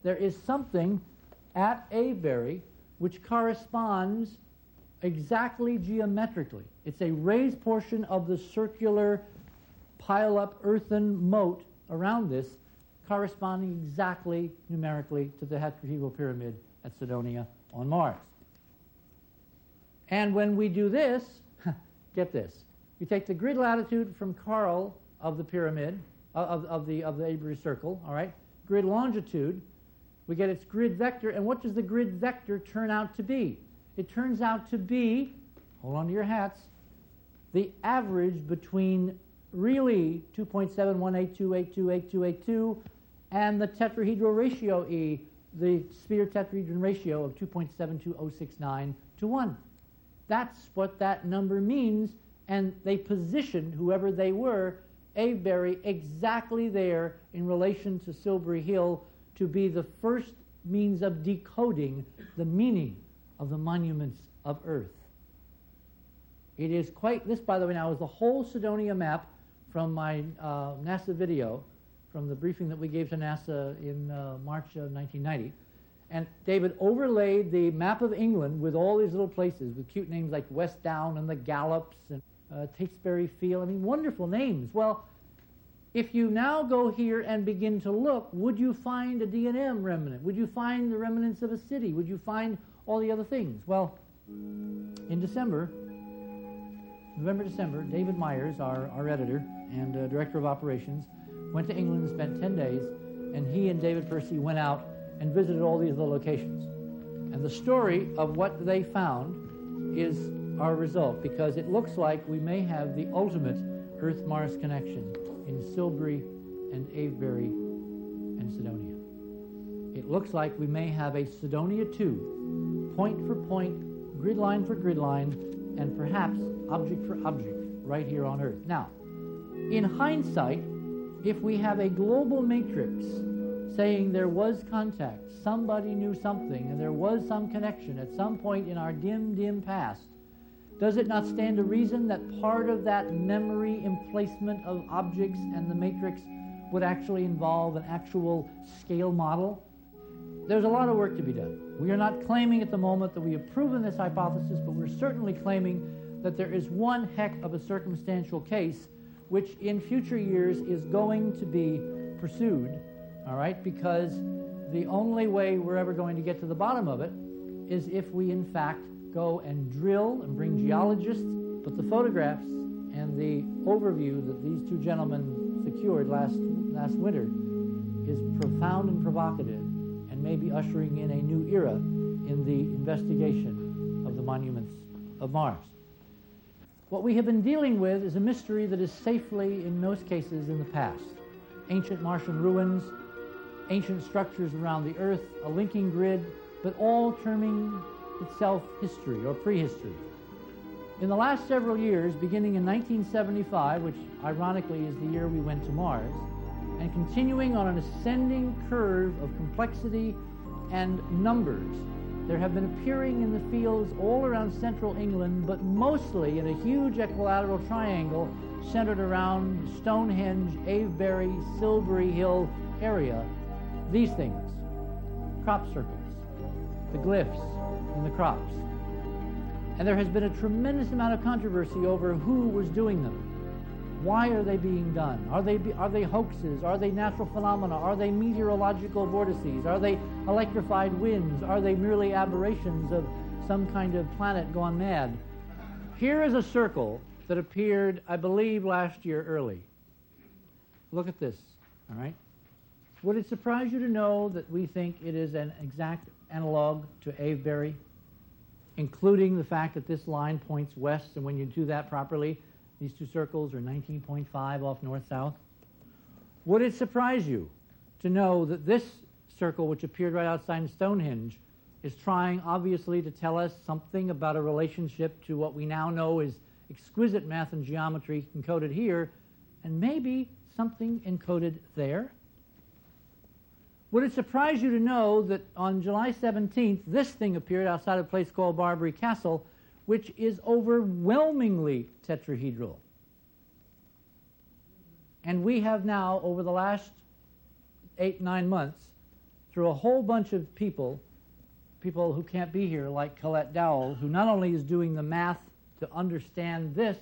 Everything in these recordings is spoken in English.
there is something at Avebury which corresponds exactly geometrically. It's a raised portion of the circular pile-up earthen moat around this, corresponding exactly numerically to the tetrahedral pyramid at Cydonia on Mars. And when we do this, get this, we take the grid latitude from Carl of the pyramid, of the Avebury circle, all right, grid longitude, we get its grid vector, and what does the grid vector turn out to be? It turns out to be, hold on to your hats, the average between really 2.7182828282 and the tetrahedral ratio E, the sphere tetrahedron ratio of 2.72069 to 1. That's what that number means, and they positioned, whoever they were, Avebury exactly there in relation to Silbury Hill to be the first means of decoding the meaning of the monuments of Earth. It is quite, this by the way now is the whole Cydonia map from my NASA video, from the briefing that we gave to NASA in March of 1990. And David overlaid the map of England with all these little places with cute names like West Down and the Gallops and Tatesbury Field. I mean, wonderful names. Well, if you now go here and begin to look, would you find a D&M remnant? Would you find the remnants of a city? Would you find all the other things? Well, in December, November-December, David Myers, our editor and director of operations, went to England and spent 10 days, and he and David Percy went out and visited all these little locations. And the story of what they found is our result, because it looks like we may have the ultimate Earth-Mars connection in Silbury and Avebury and Cydonia. It looks like we may have a Cydonia 2, point for point, grid line for grid line, and perhaps object for object right here on Earth. Now, in hindsight, if we have a global matrix saying there was contact, somebody knew something, and there was some connection at some point in our dim past, does it not stand to reason that part of that memory emplacement of objects and the matrix would actually involve an actual scale model? There's a lot of work to be done. We are not claiming at the moment that we have proven this hypothesis, but we're certainly claiming that there is one heck of a circumstantial case which in future years is going to be pursued, all right, because the only way we're ever going to get to the bottom of it is if we in fact go and drill and bring geologists, but the photographs and the overview that these two gentlemen secured last winter is profound and provocative, and maybe ushering in a new era in the investigation of the monuments of Mars. What we have been dealing with is a mystery that is safely, in most cases, in the past. Ancient Martian ruins, ancient structures around the Earth, a linking grid, but all terming itself history or prehistory. In the last several years, beginning in 1975, which ironically is the year we went to Mars, and continuing on an ascending curve of complexity and numbers, there have been appearing in the fields all around central England, but mostly in a huge equilateral triangle centered around Stonehenge, Avebury, Silbury Hill area, these things: crop circles, the glyphs in the crops. And there has been a tremendous amount of controversy over who was doing them. Why are they being done? Are they hoaxes? Are they natural phenomena? Are they meteorological vortices? Are they electrified winds? Are they merely aberrations of some kind of planet gone mad? Here is a circle that appeared, I believe, last year early. Look at this, all right? Would it surprise you to know that we think it is an exact analog to Avebury, including the fact that this line points west, and when you do that properly, these two circles are 19.5 off north-south? Would it surprise you to know that this circle, which appeared right outside Stonehenge, is trying, obviously, to tell us something about a relationship to what we now know is exquisite math and geometry encoded here, and maybe something encoded there? Would it surprise you to know that on July 17th, this thing appeared outside a place called Barbary Castle, which is overwhelmingly tetrahedral? And we have now, over the last 8-9 months, through a whole bunch of people who can't be here, like Colette Dowell, who not only is doing the math to understand this,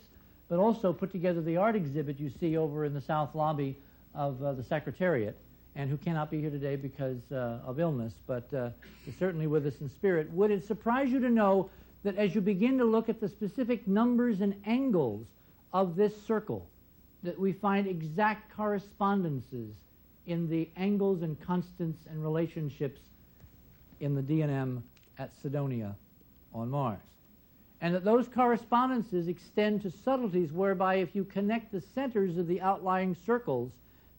but also put together the art exhibit you see over in the south lobby of the Secretariat, and who cannot be here today because of illness, but is certainly with us in spirit. Would it surprise you to know that as you begin to look at the specific numbers and angles of this circle, that we find exact correspondences in the angles and constants and relationships in the D&M at Cydonia on Mars? And that those correspondences extend to subtleties whereby if you connect the centers of the outlying circles,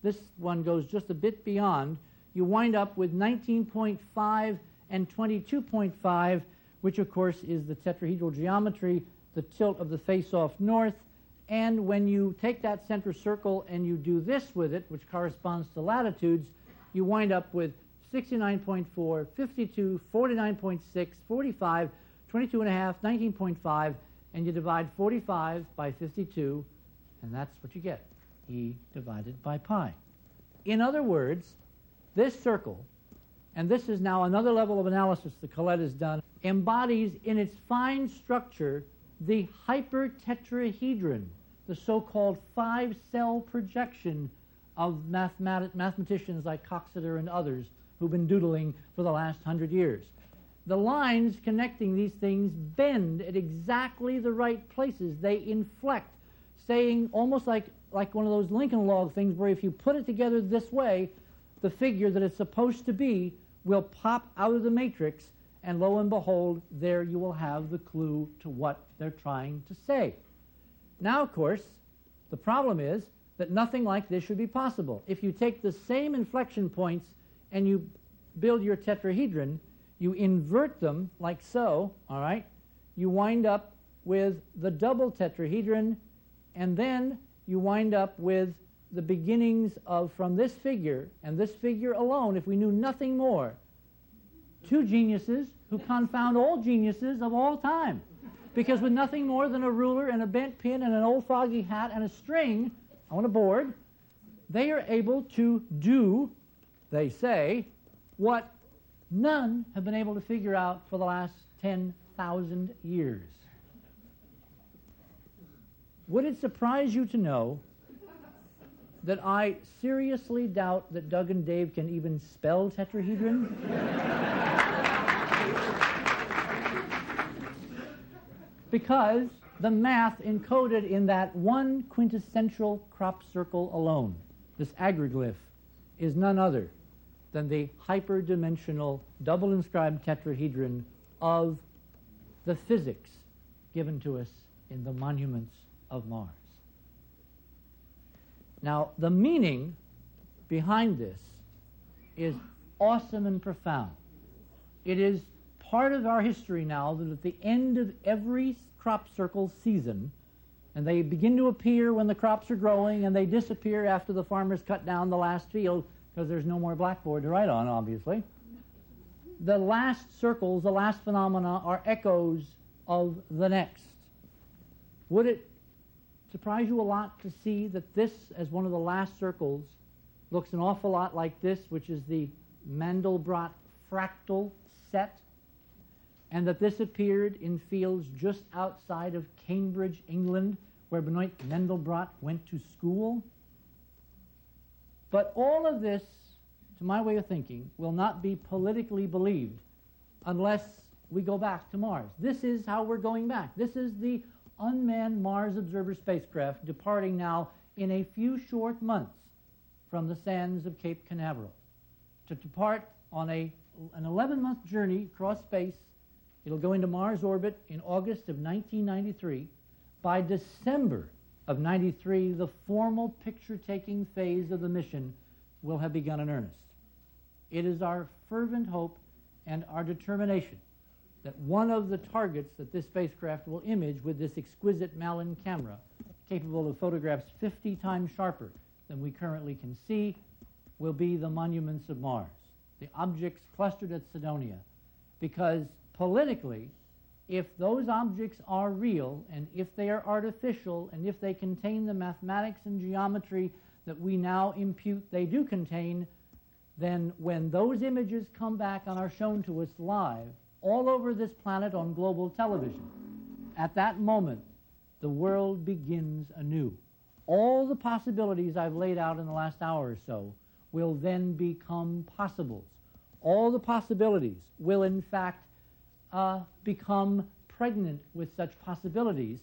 this one goes just a bit beyond, you wind up with 19.5 and 22.5, which of course is the tetrahedral geometry, the tilt of the face-off north, and when you take that center circle and you do this with it, which corresponds to latitudes, you wind up with 69.4, 52, 49.6, 45, 22.5, 19.5, and you divide 45 by 52, and that's what you get, E divided by pi. In other words, this circle, and this is now another level of analysis that Colette has done, embodies in its fine structure the hypertetrahedron, the so-called five-cell projection of mathematicians like Coxeter and others who've been doodling for the last 100 years. The lines connecting these things bend at exactly the right places. They inflect, saying almost like one of those Lincoln log things where if you put it together this way, the figure that it's supposed to be will pop out of the matrix, and lo and behold, there you will have the clue to what they're trying to say. Now, of course, the problem is that nothing like this should be possible. If you take the same inflection points and you build your tetrahedron, you invert them like so, all right? You wind up with the double tetrahedron, and then you wind up with the beginnings of, from this figure, and this figure alone, if we knew nothing more, two geniuses who confound all geniuses of all time. Because with nothing more than a ruler and a bent pin and an old foggy hat and a string on a board, they are able to do, they say, what none have been able to figure out for the last 10,000 years. Would it surprise you to know that I seriously doubt that Doug and Dave can even spell tetrahedron? Because the math encoded in that one quintessential crop circle alone, this agriglyph, is none other than the hyperdimensional double-inscribed tetrahedron of the physics given to us in the monuments of Mars. Now, the meaning behind this is awesome and profound. It is part of our history now that at the end of every crop circle season, and they begin to appear when the crops are growing, and they disappear after the farmers cut down the last field because there's no more blackboard to write on, obviously. The last circles, the last phenomena, are echoes of the next. Would it surprise you a lot to see that this, as one of the last circles, looks an awful lot like this, which is the Mandelbrot fractal set, and that this appeared in fields just outside of Cambridge, England, where Benoit Mandelbrot went to school? But all of this, to my way of thinking, will not be politically believed unless we go back to Mars. This is how we're going back. This is the unmanned Mars Observer spacecraft departing now in a few short months from the sands of Cape Canaveral to depart on an 11-month journey across space. It'll go into Mars orbit in August of 1993. By December of 93, the formal picture-taking phase of the mission will have begun in earnest. It is our fervent hope and our determination that one of the targets that this spacecraft will image with this exquisite Malin camera, capable of photographs 50 times sharper than we currently can see, will be the monuments of Mars, the objects clustered at Cydonia. Because politically, if those objects are real, and if they are artificial, and if they contain the mathematics and geometry that we now impute they do contain, then when those images come back and are shown to us live all over this planet on global television, at that moment, the world begins anew. All the possibilities I've laid out in the last hour or so will then become possibles. All the possibilities will, in fact, become pregnant with such possibilities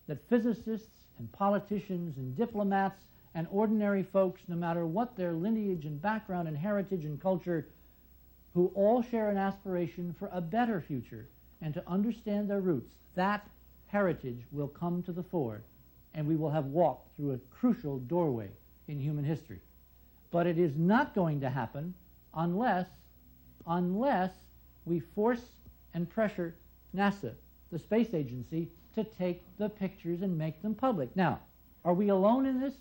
that physicists and politicians and diplomats and ordinary folks, no matter what their lineage and background and heritage and culture, who all share an aspiration for a better future and to understand their roots, that heritage will come to the fore, and we will have walked through a crucial doorway in human history. But it is not going to happen unless we force and pressure NASA, the space agency, to take the pictures and make them public. Now, are we alone in this?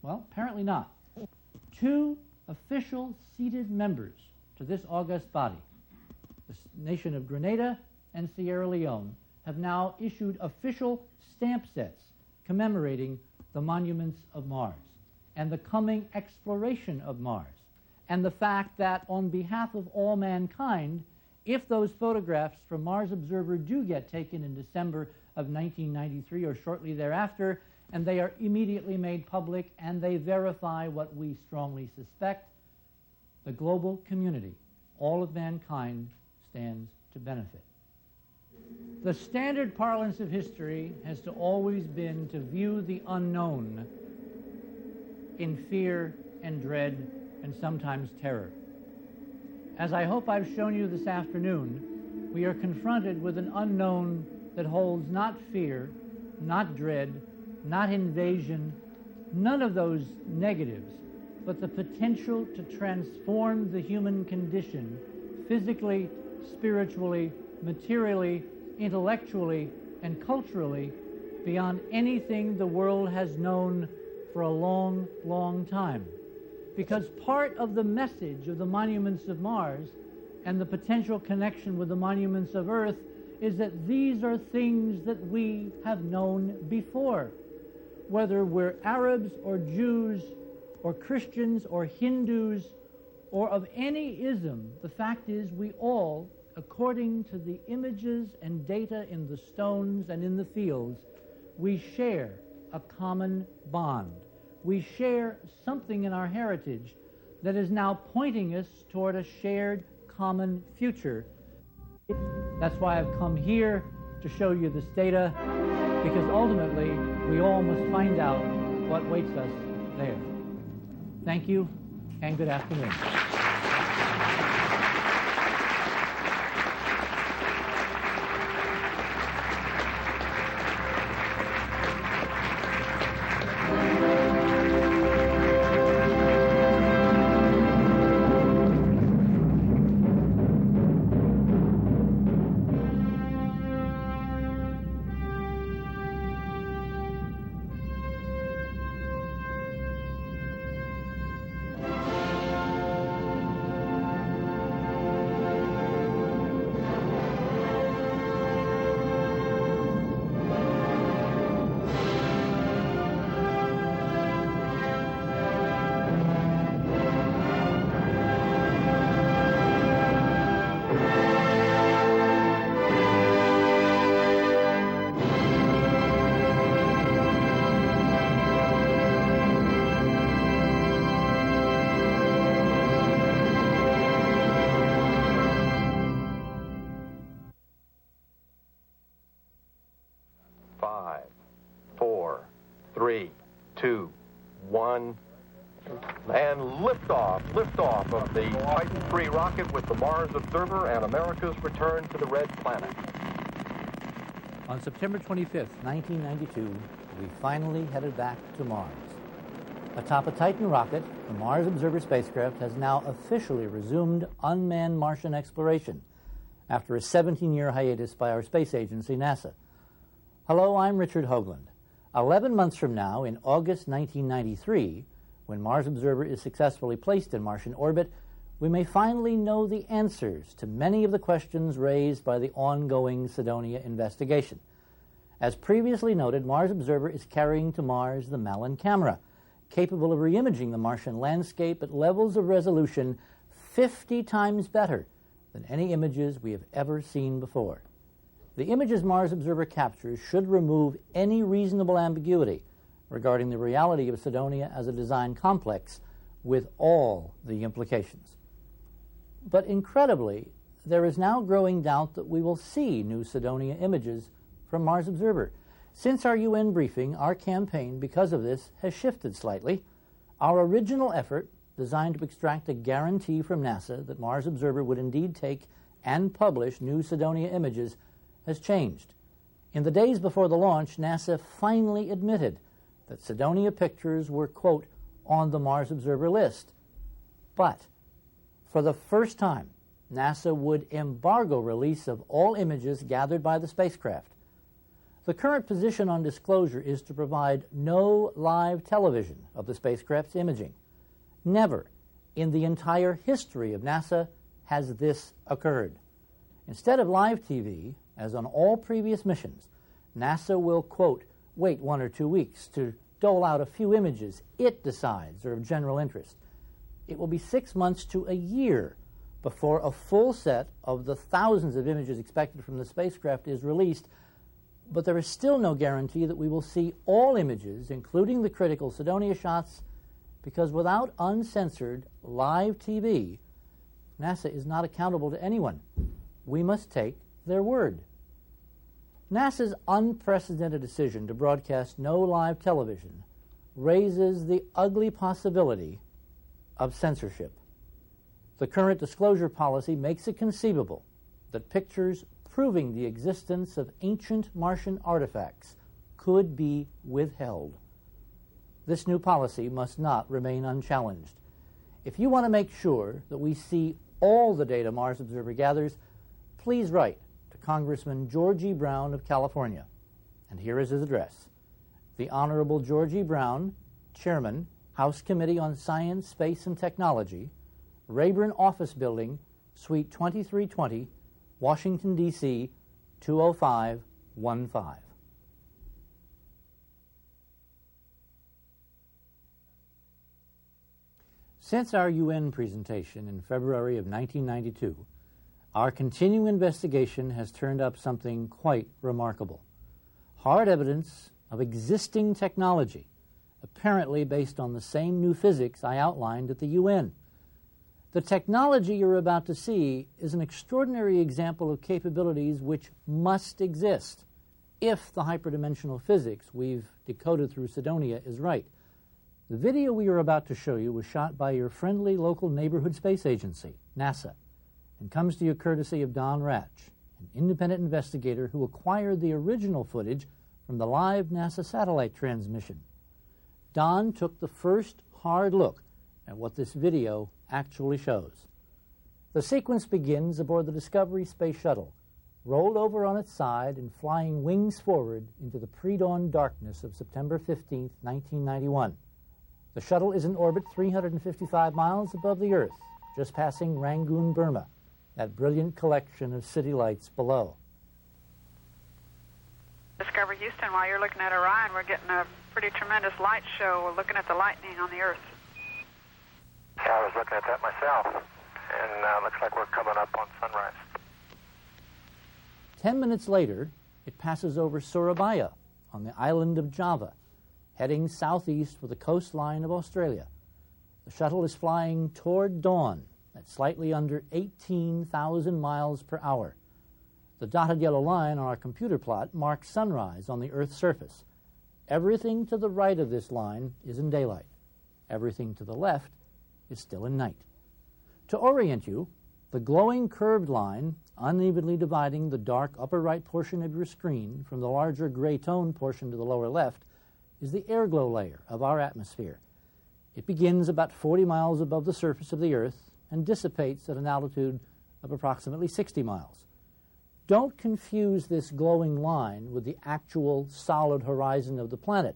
Well, apparently not. 2 official seated members to this august body, the nation of Grenada and Sierra Leone, have now issued official stamp sets commemorating the monuments of Mars and the coming exploration of Mars, and the fact that on behalf of all mankind, if those photographs from Mars Observer do get taken in December of 1993 or shortly thereafter, and they are immediately made public and they verify what we strongly suspect, the global community, all of mankind, stands to benefit. The standard parlance of history has to always been to view the unknown in fear and dread and sometimes terror. As I hope I've shown you this afternoon, we are confronted with an unknown that holds not fear, not dread, not invasion, none of those negatives, but the potential to transform the human condition physically, spiritually, materially, intellectually, and culturally beyond anything the world has known for a long, long time. Because part of the message of the monuments of Mars and the potential connection with the monuments of Earth is that these are things that we have known before. Whether we're Arabs or Jews or Christians or Hindus or of any ism, the fact is we all, according to the images and data in the stones and in the fields, we share a common bond. We share something in our heritage that is now pointing us toward a shared common future. That's why I've come here to show you this data, because ultimately we all must find out what waits us there. Thank you, and good afternoon. Liftoff of the Titan III rocket with the Mars Observer and America's return to the Red Planet. On September 25th, 1992, we finally headed back to Mars. Atop a Titan rocket, the Mars Observer spacecraft has now officially resumed unmanned Martian exploration after a 17-year hiatus by our space agency, NASA. Hello, I'm Richard Hoagland. 11 months from now, in August 1993, when Mars Observer is successfully placed in Martian orbit, we may finally know the answers to many of the questions raised by the ongoing Cydonia investigation. As previously noted, Mars Observer is carrying to Mars the Malin camera, capable of reimaging the Martian landscape at levels of resolution 50 times better than any images we have ever seen before. The images Mars Observer captures should remove any reasonable ambiguity regarding the reality of Cydonia as a design complex with all the implications. But incredibly, there is now growing doubt that we will see new Cydonia images from Mars Observer. Since our UN briefing, our campaign, because of this, has shifted slightly. Our original effort, designed to extract a guarantee from NASA that Mars Observer would indeed take and publish new Cydonia images, has changed. In the days before the launch, NASA finally admitted that Cydonia pictures were, quote, on the Mars Observer list. But for the first time, NASA would embargo release of all images gathered by the spacecraft. The current position on disclosure is to provide no live television of the spacecraft's imaging. Never in the entire history of NASA has this occurred. Instead of live TV, as on all previous missions, NASA will, quote, wait 1 or 2 weeks to dole out a few images it decides are of general interest. It will be 6 months to a year before a full set of the thousands of images expected from the spacecraft is released, but there is still no guarantee that we will see all images, including the critical Cydonia shots, because without uncensored live TV, NASA is not accountable to anyone. We must take their word. NASA's unprecedented decision to broadcast no live television raises the ugly possibility of censorship. The current disclosure policy makes it conceivable that pictures proving the existence of ancient Martian artifacts could be withheld. This new policy must not remain unchallenged. If you want to make sure that we see all the data Mars Observer gathers, please write to Congressman George E. Brown of California. And here is his address. The Honorable George E. Brown, Chairman, House Committee on Science, Space, and Technology, Rayburn Office Building, Suite 2320, Washington, D.C., 20515. Since our UN presentation in February of 1992, our continuing investigation has turned up something quite remarkable. Hard evidence of existing technology, apparently based on the same new physics I outlined at the UN. The technology you're about to see is an extraordinary example of capabilities which must exist if the hyperdimensional physics we've decoded through Cydonia is right. The video we are about to show you was shot by your friendly local neighborhood space agency, NASA, and comes to you courtesy of Don Ratch, an independent investigator who acquired the original footage from the live NASA satellite transmission. Don took the first hard look at what this video actually shows. The sequence begins aboard the Discovery Space Shuttle, rolled over on its side and flying wings forward into the pre-dawn darkness of September 15, 1991. The shuttle is in orbit 355 miles above the Earth, just passing Rangoon, Burma, that brilliant collection of city lights below. Discovery Houston, while you're looking at Orion, we're getting a pretty tremendous light show. We're looking at the lightning on the Earth. Yeah, I was looking at that myself, and looks like we're coming up on sunrise. 10 minutes later, it passes over Surabaya on the island of Java, heading southeast for the coastline of Australia. The shuttle is flying toward dawn at slightly under 18,000 miles per hour. The dotted yellow line on our computer plot marks sunrise on the Earth's surface. Everything to the right of this line is in daylight. Everything to the left is still in night. To orient you, the glowing curved line, unevenly dividing the dark upper right portion of your screen from the larger gray tone portion to the lower left, is the airglow layer of our atmosphere. It begins about 40 miles above the surface of the Earth and dissipates at an altitude of approximately 60 miles. Don't confuse this glowing line with the actual solid horizon of the planet,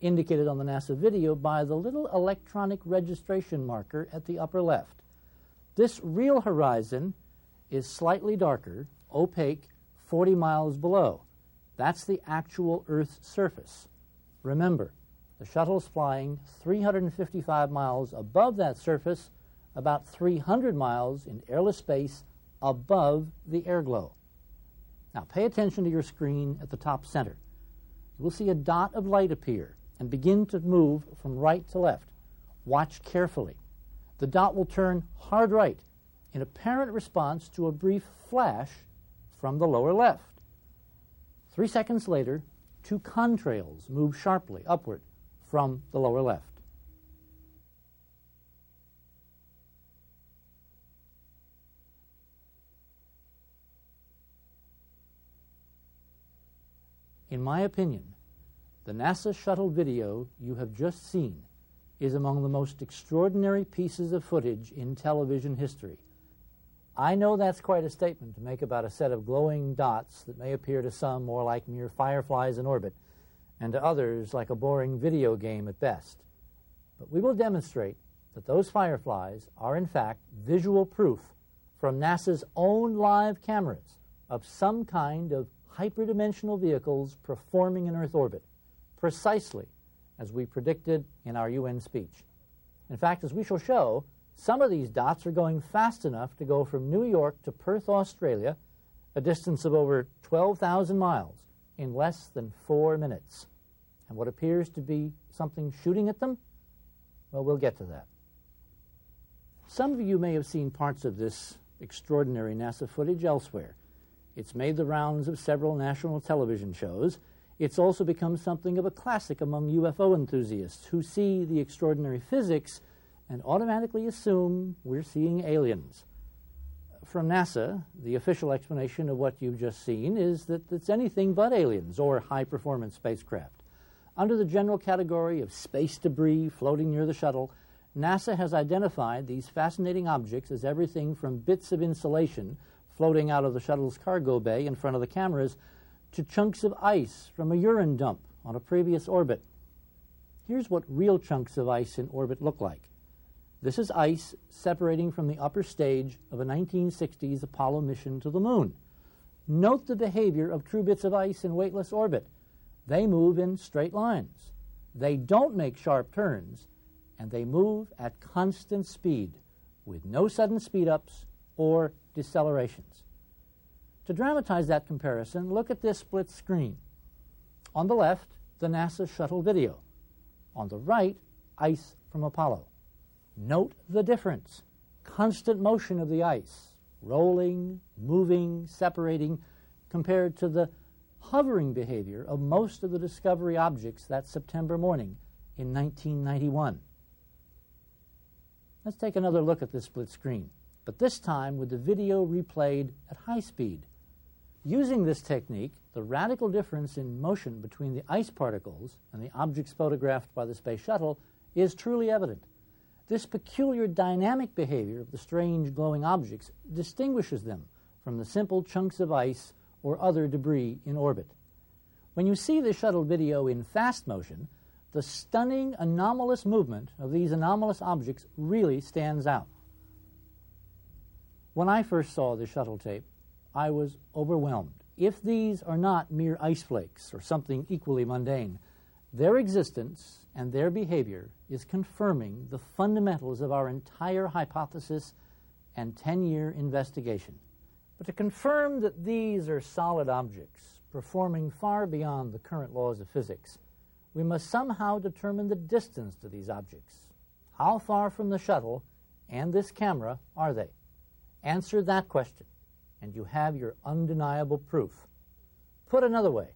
indicated on the NASA video by the little electronic registration marker at the upper left. This real horizon is slightly darker, opaque, 40 miles below. That's the actual Earth's surface. Remember, the shuttle is flying 355 miles above that surface about 300 miles in airless space above the airglow. Now pay attention to your screen at the top center. You will see a dot of light appear and begin to move from right to left. Watch carefully. The dot will turn hard right in apparent response to a brief flash from the lower left. 3 seconds later, 2 contrails move sharply upward from the lower left. In my opinion, the NASA shuttle video you have just seen is among the most extraordinary pieces of footage in television history. I know that's quite a statement to make about a set of glowing dots that may appear to some more like mere fireflies in orbit, and to others like a boring video game at best. But we will demonstrate that those fireflies are in fact visual proof from NASA's own live cameras of some kind of hyperdimensional vehicles performing in Earth orbit, precisely as we predicted in our UN speech. In fact, as we shall show, some of these dots are going fast enough to go from New York to Perth, Australia, a distance of over 12,000 miles, in less than 4 minutes. And what appears to be something shooting at them? Well, we'll get to that. Some of you may have seen parts of this extraordinary NASA footage elsewhere. It's made the rounds of several national television shows. It's also become something of a classic among UFO enthusiasts who see the extraordinary physics and automatically assume we're seeing aliens. From NASA, the official explanation of what you've just seen is that it's anything but aliens or high-performance spacecraft. Under the general category of space debris floating near the shuttle, NASA has identified these fascinating objects as everything from bits of insulation floating out of the shuttle's cargo bay in front of the cameras to chunks of ice from a urine dump on a previous orbit. Here's what real chunks of ice in orbit look like. This is ice separating from the upper stage of a 1960s Apollo mission to the moon. Note the behavior of true bits of ice in weightless orbit. They move in straight lines. They don't make sharp turns, and they move at constant speed with no sudden speed-ups or decelerations. To dramatize that comparison, look at this split screen. On the left, the NASA shuttle video. On the right, ice from Apollo. Note the difference. Constant motion of the ice, rolling, moving, separating, compared to the hovering behavior of most of the Discovery objects that September morning in 1991. Let's take another look at this split screen, but this time with the video replayed at high speed. Using this technique, the radical difference in motion between the ice particles and the objects photographed by the space shuttle is truly evident. This peculiar dynamic behavior of the strange glowing objects distinguishes them from the simple chunks of ice or other debris in orbit. When you see the shuttle video in fast motion, the stunning anomalous movement of these anomalous objects really stands out. When I first saw the shuttle tape, I was overwhelmed. If these are not mere ice flakes or something equally mundane, their existence and their behavior is confirming the fundamentals of our entire hypothesis and 10-year investigation. But to confirm that these are solid objects performing far beyond the current laws of physics, we must somehow determine the distance to these objects. How far from the shuttle and this camera are they? Answer that question, and you have your undeniable proof. Put another way,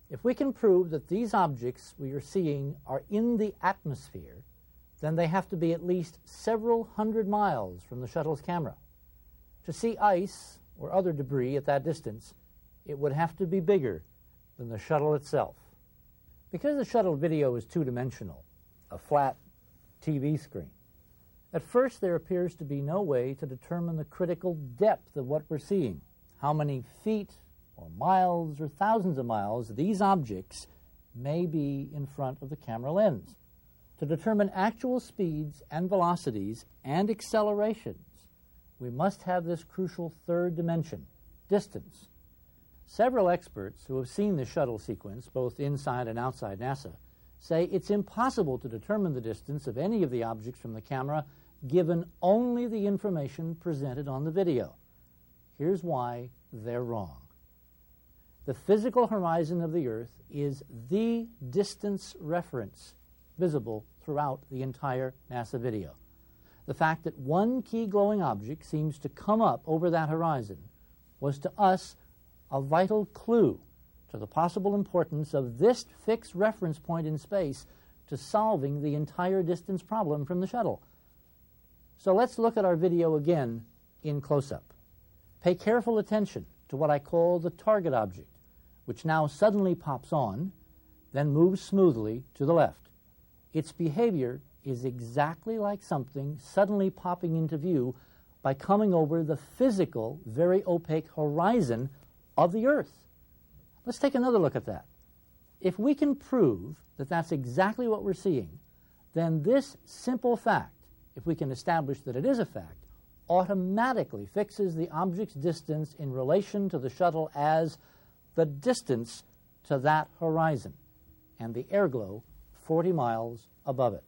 if we can prove that these objects we are seeing are in the atmosphere, then they have to be at least several hundred miles from the shuttle's camera. To see ice or other debris at that distance, it would have to be bigger than the shuttle itself. Because the shuttle video is two-dimensional, a flat TV screen, at first there appears to be no way to determine the critical depth of what we're seeing, how many feet or miles or thousands of miles these objects may be in front of the camera lens. To determine actual speeds and velocities and accelerations, we must have this crucial third dimension, distance. Several experts who have seen the shuttle sequence, both inside and outside NASA, say it's impossible to determine the distance of any of the objects from the camera given only the information presented on the video. Here's why they're wrong. The physical horizon of the Earth is the distance reference visible throughout the entire NASA video. The fact that one key glowing object seems to come up over that horizon was to us a vital clue to the possible importance of this fixed reference point in space to solving the entire distance problem from the shuttle. So let's look at our video again in close-up. Pay careful attention to what I call the target object, which now suddenly pops on, then moves smoothly to the left. Its behavior is exactly like something suddenly popping into view by coming over the physical, very opaque horizon of the Earth. Let's take another look at that. If we can prove that that's exactly what we're seeing, then this simple fact, if we can establish that it is a fact, automatically fixes the object's distance in relation to the shuttle as the distance to that horizon, and the airglow 40 miles above it.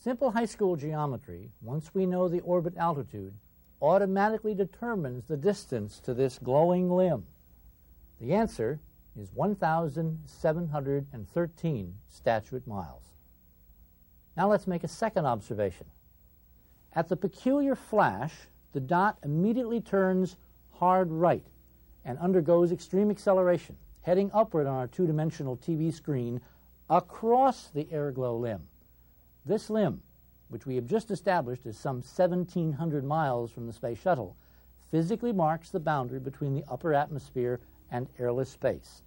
Simple high school geometry, once we know the orbit altitude, automatically determines the distance to this glowing limb. The answer is 1,713 statute miles. Now let's make a second observation. At the peculiar flash, the dot immediately turns hard right and undergoes extreme acceleration, heading upward on our two-dimensional TV screen across the airglow limb. This limb, which we have just established is some 1,700 miles from the space shuttle, physically marks the boundary between the upper atmosphere and airless space.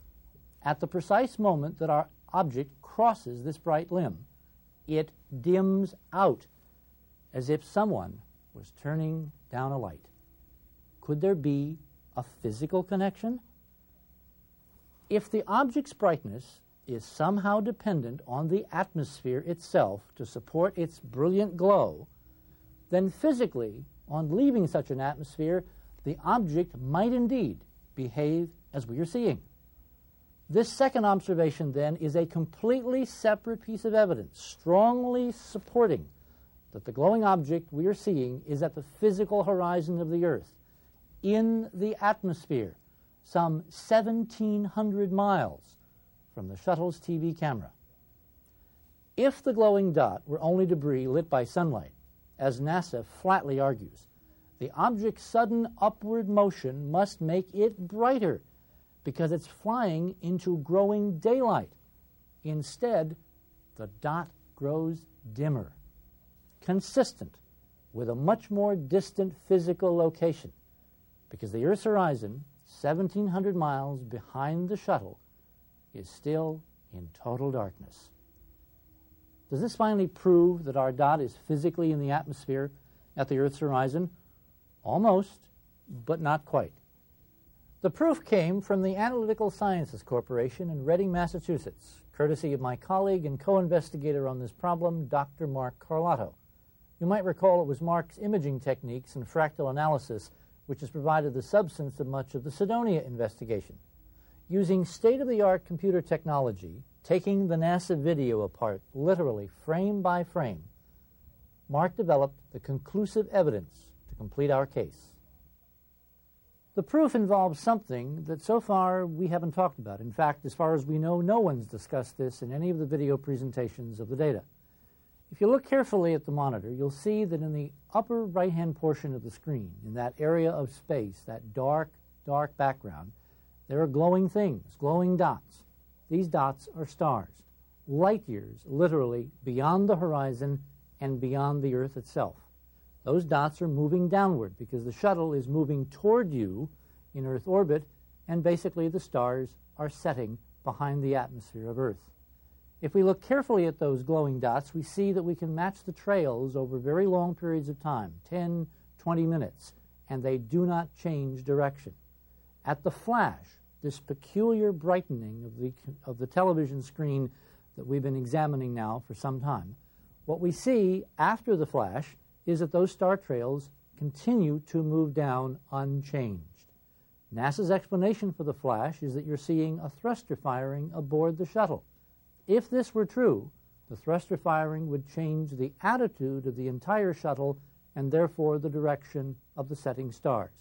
At the precise moment that our object crosses this bright limb, it dims out as if someone was turning down a light. Could there be a physical connection? If the object's brightness is somehow dependent on the atmosphere itself to support its brilliant glow, then physically, on leaving such an atmosphere, the object might indeed behave as we are seeing. This second observation, then, is a completely separate piece of evidence, strongly supporting that the glowing object we are seeing is at the physical horizon of the Earth, in the atmosphere, some 1,700 miles from the shuttle's TV camera. If the glowing dot were only debris lit by sunlight, as NASA flatly argues, the object's sudden upward motion must make it brighter because it's flying into growing daylight. Instead, the dot grows dimmer, consistent with a much more distant physical location, because the Earth's horizon, 1,700 miles behind the shuttle, is still in total darkness. Does this finally prove that our dot is physically in the atmosphere at the Earth's horizon? Almost, but not quite. The proof came from the Analytical Sciences Corporation in Reading, Massachusetts, courtesy of my colleague and co-investigator on this problem, Dr. Mark Carlotto. You might recall it was Mark's imaging techniques and fractal analysis which has provided the substance of much of the Cydonia investigation. Using state-of-the-art computer technology, taking the NASA video apart literally frame by frame, Mark developed the conclusive evidence to complete our case. The proof involves something that so far we haven't talked about. In fact, as far as we know, no one's discussed this in any of the video presentations of the data. If you look carefully at the monitor, you'll see that in the upper right-hand portion of the screen, in that area of space, that dark, dark background, there are glowing things, glowing dots. These dots are stars, light years, literally, beyond the horizon and beyond the Earth itself. Those dots are moving downward because the shuttle is moving toward you in Earth orbit, and basically the stars are setting behind the atmosphere of Earth. If we look carefully at those glowing dots, we see that we can match the trails over very long periods of time, 10, 20 minutes, and they do not change direction. At the flash, this peculiar brightening of the television screen that we've been examining now for some time, what we see after the flash is that those star trails continue to move down unchanged. NASA's explanation for the flash is that you're seeing a thruster firing aboard the shuttle. If this were true, The thruster firing would change the attitude of the entire shuttle and therefore the direction of the setting stars.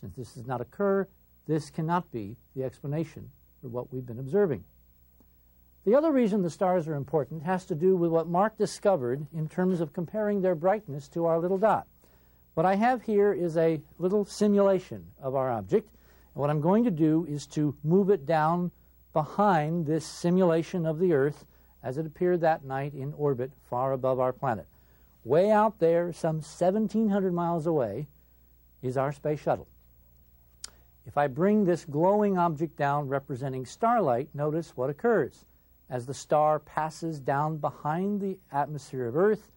Since this does not occur, this cannot be the explanation for what we've been observing. The other reason the stars are important has to do with what Mark discovered in terms of comparing their brightness to our little dot. What I have here is a little simulation of our object. And what I'm going to do is to move it down behind this simulation of the Earth as it appeared that night in orbit far above our planet. Way out there, some 1,700 miles away, is our space shuttle. If I bring this glowing object down representing starlight, notice what occurs. As the star passes down behind the atmosphere of Earth,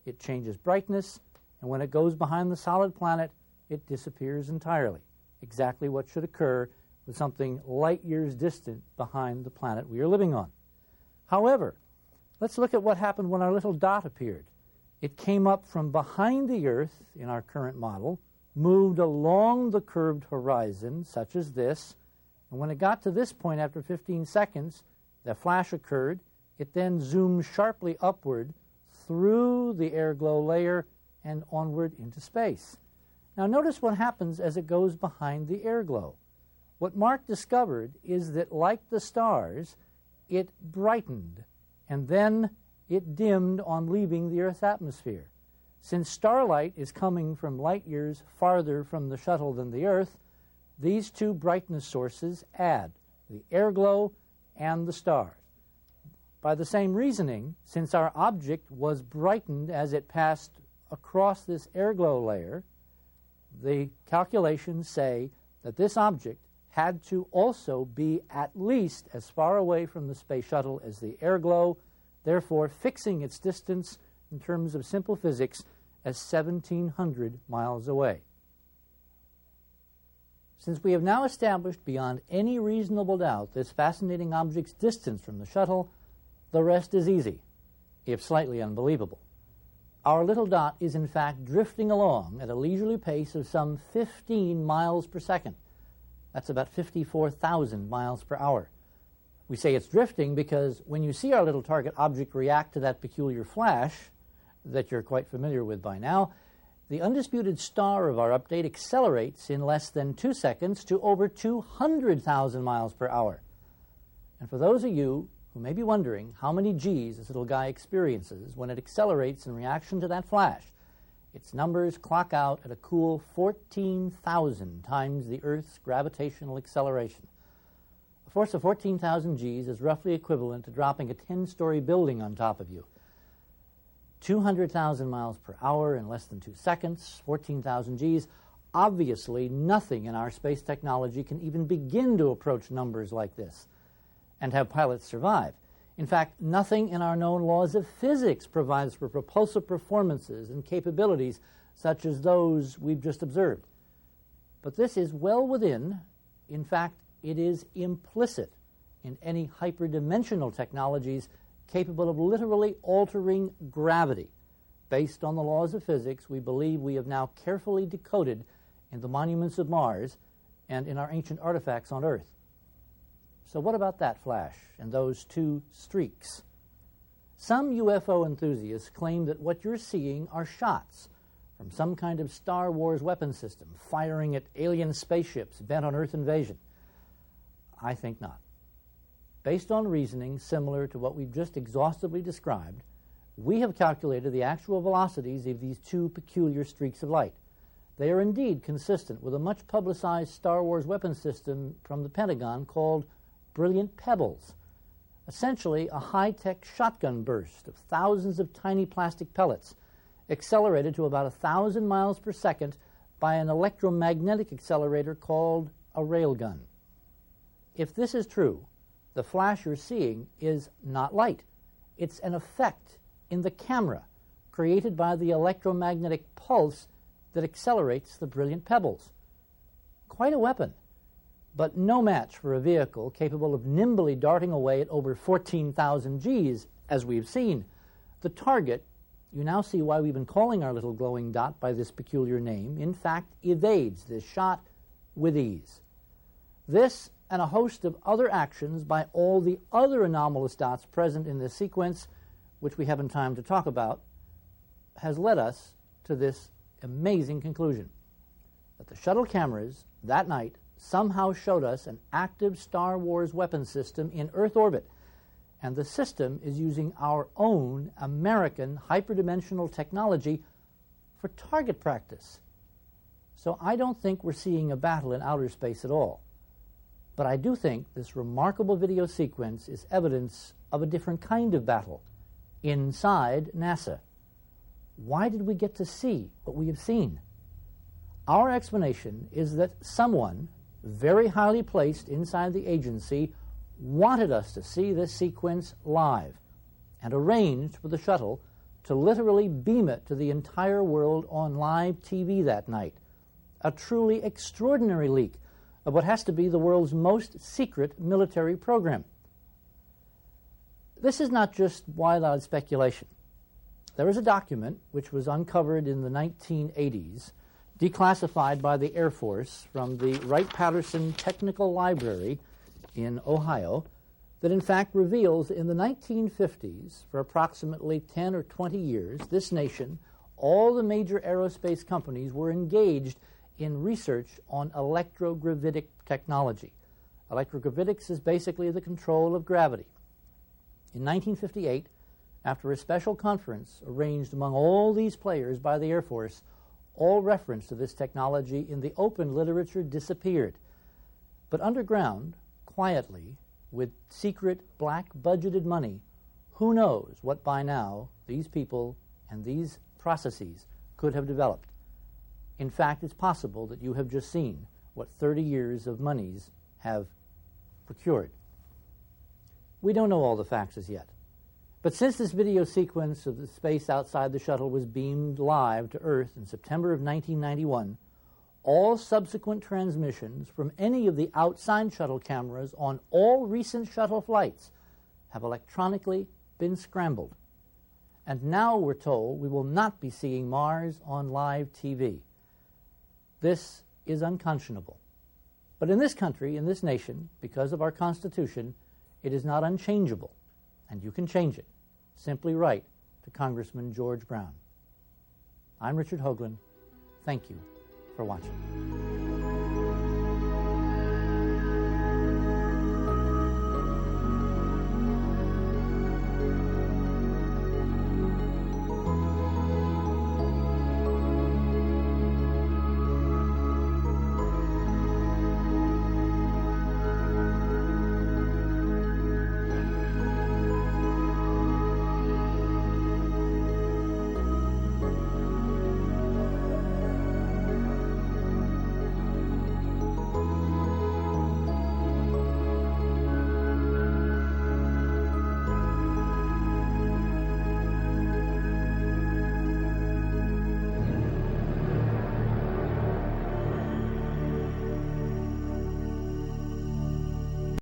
it changes brightness, and when it goes behind the solid planet, it disappears entirely. Exactly what should occur with something light years distant behind the planet we are living on. However, let's look at what happened when our little dot appeared. It came up from behind the Earth in our current model, moved along the curved horizon, such as this, and when it got to this point after 15 seconds, the flash occurred. It then zoomed sharply upward through the air glow layer and onward into space. Now notice what happens as it goes behind the air glow. What Mark discovered is that, like the stars, it brightened, and then it dimmed on leaving the Earth's atmosphere. Since starlight is coming from light years farther from the shuttle than the Earth, these two brightness sources add, the air glow and the stars. By the same reasoning, since our object was brightened as it passed across this air glow layer, the calculations say that this object had to also be at least as far away from the space shuttle as the air glow, therefore fixing its distance in terms of simple physics as 1,700 miles away. Since we have now established beyond any reasonable doubt this fascinating object's distance from the shuttle, the rest is easy, if slightly unbelievable. Our little dot is in fact drifting along at a leisurely pace of some 15 miles per second. That's about 54,000 miles per hour. We say it's drifting because when you see our little target object react to that peculiar flash that you're quite familiar with by now, the undisputed star of our update accelerates in less than 2 seconds to over 200,000 miles per hour. And for those of you who may be wondering how many G's this little guy experiences when it accelerates in reaction to that flash, its numbers clock out at a cool 14,000 times the Earth's gravitational acceleration. A force of 14,000 G's is roughly equivalent to dropping a 10-story building on top of you. 200,000 miles per hour in less than 2 seconds, 14,000 Gs. Obviously, nothing in our space technology can even begin to approach numbers like this and have pilots survive. In fact, nothing in our known laws of physics provides for propulsive performances and capabilities such as those we've just observed. But this is well within, in fact, it is implicit in any hyperdimensional technologies capable of literally altering gravity. Based on the laws of physics, we believe we have now carefully decoded in the monuments of Mars and in our ancient artifacts on Earth. So what about that flash and those two streaks? Some UFO enthusiasts claim that what you're seeing are shots from some kind of Star Wars weapon system firing at alien spaceships bent on Earth invasion. I think not. Based on reasoning similar to what we've just exhaustively described, we have calculated the actual velocities of these two peculiar streaks of light. They are indeed consistent with a much-publicized Star Wars weapon system from the Pentagon called Brilliant Pebbles, essentially a high-tech shotgun burst of thousands of tiny plastic pellets, accelerated to about 1,000 miles per second by an electromagnetic accelerator called a railgun. If this is true, the flash you're seeing is not light. It's an effect in the camera created by the electromagnetic pulse that accelerates the brilliant pebbles. Quite a weapon, but no match for a vehicle capable of nimbly darting away at over 14,000 Gs, as we've seen. The target, you now see why we've been calling our little glowing dot by this peculiar name, in fact evades this shot with ease. This and a host of other actions by all the other anomalous dots present in this sequence which we haven't time to talk about, has led us to this amazing conclusion, that the shuttle cameras that night somehow showed us an active Star Wars weapon system in Earth orbit, and the system is using our own American hyperdimensional technology for target practice. So I don't think we're seeing a battle in outer space at all. But I do think this remarkable video sequence is evidence of a different kind of battle inside NASA. Why did we get to see what we have seen? Our explanation is that someone very highly placed inside the agency wanted us to see this sequence live and arranged for the shuttle to literally beam it to the entire world on live TV that night. A truly extraordinary leak of what has to be the world's most secret military program. This is not just wild-eyed speculation. There is a document which was uncovered in the 1980s, declassified by the Air Force from the Wright-Patterson Technical Library in Ohio, that in fact reveals in the 1950s, for approximately 10 or 20 years, this nation, all the major aerospace companies were engaged in research on electrogravitic technology. Electrogravitics is basically the control of gravity. In 1958, after a special conference arranged among all these players by the Air Force, all reference to this technology in the open literature disappeared. But underground, quietly, with secret black-budgeted money, who knows what by now these people and these processes could have developed. In fact, it's possible that you have just seen what 30 years of monies have procured. We don't know all the facts as yet. But since this video sequence of the space outside the shuttle was beamed live to Earth in September of 1991, all subsequent transmissions from any of the outside shuttle cameras on all recent shuttle flights have electronically been scrambled. And now we're told we will not be seeing Mars on live TV. This is unconscionable. But in this country, in this nation, because of our Constitution, it is not unchangeable, and you can change it. Simply write to Congressman George Brown. I'm Richard Hoagland. Thank you for watching.